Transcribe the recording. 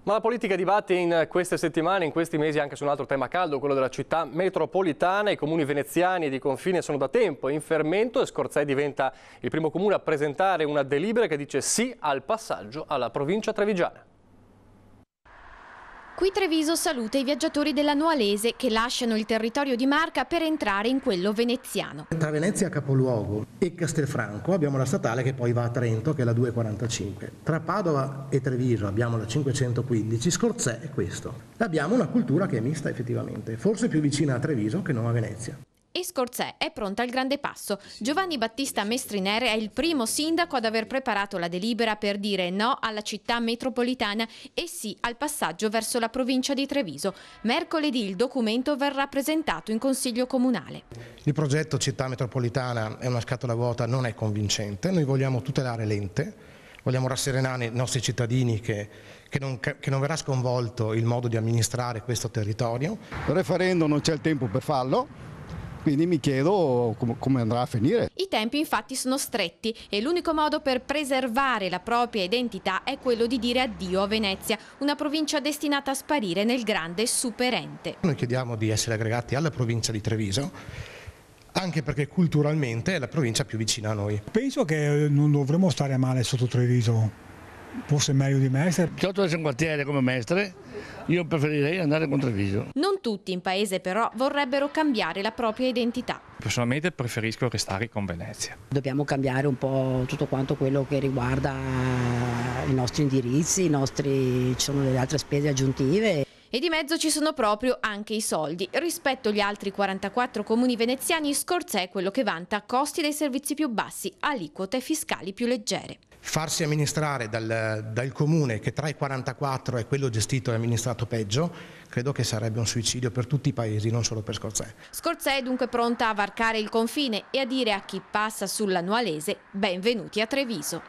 Ma la politica dibatte in queste settimane, in questi mesi anche su un altro tema caldo, quello della città metropolitana. I comuni veneziani e di confine sono da tempo in fermento e Scorzè diventa il primo comune a presentare una delibera che dice sì al passaggio alla provincia trevigiana. Qui Treviso saluta i viaggiatori della Nualese che lasciano il territorio di Marca per entrare in quello veneziano. Tra Venezia capoluogo e Castelfranco abbiamo la statale che poi va a Trento, che è la 245. Tra Padova e Treviso abbiamo la 515, Scorzè è questo. Abbiamo una cultura che è mista effettivamente, forse più vicina a Treviso che non a Venezia. E Scorzè è pronta al grande passo. Giovanni Battista Mestrinere è il primo sindaco ad aver preparato la delibera per dire no alla città metropolitana e sì al passaggio verso la provincia di Treviso. Mercoledì il documento verrà presentato in Consiglio Comunale. Il progetto città metropolitana è una scatola vuota, non è convincente. Noi vogliamo tutelare l'ente, vogliamo rasserenare i nostri cittadini che non verrà sconvolto il modo di amministrare questo territorio. Il referendum non c'è il tempo per farlo. Quindi mi chiedo come andrà a finire. I tempi infatti sono stretti e l'unico modo per preservare la propria identità è quello di dire addio a Venezia, una provincia destinata a sparire nel grande superente. Noi chiediamo di essere aggregati alla provincia di Treviso, anche perché culturalmente è la provincia più vicina a noi. Penso che non dovremmo stare male sotto Treviso. Forse meglio di Mestre. Sotto un quartiere come Mestre, io preferirei andare con Treviso. Non tutti in paese però vorrebbero cambiare la propria identità. Personalmente preferisco restare con Venezia. Dobbiamo cambiare un po' tutto quanto quello che riguarda i nostri indirizzi, ci sono delle altre spese aggiuntive. E di mezzo ci sono proprio anche i soldi. Rispetto agli altri 44 comuni veneziani, Scorzè è quello che vanta costi dei servizi più bassi, aliquote fiscali più leggere. Farsi amministrare dal comune che tra i 44 è quello gestito e amministrato peggio, credo che sarebbe un suicidio per tutti i paesi, non solo per Scorzè. Scorzè è dunque pronta a varcare il confine e a dire a chi passa sulla Nualese benvenuti a Treviso.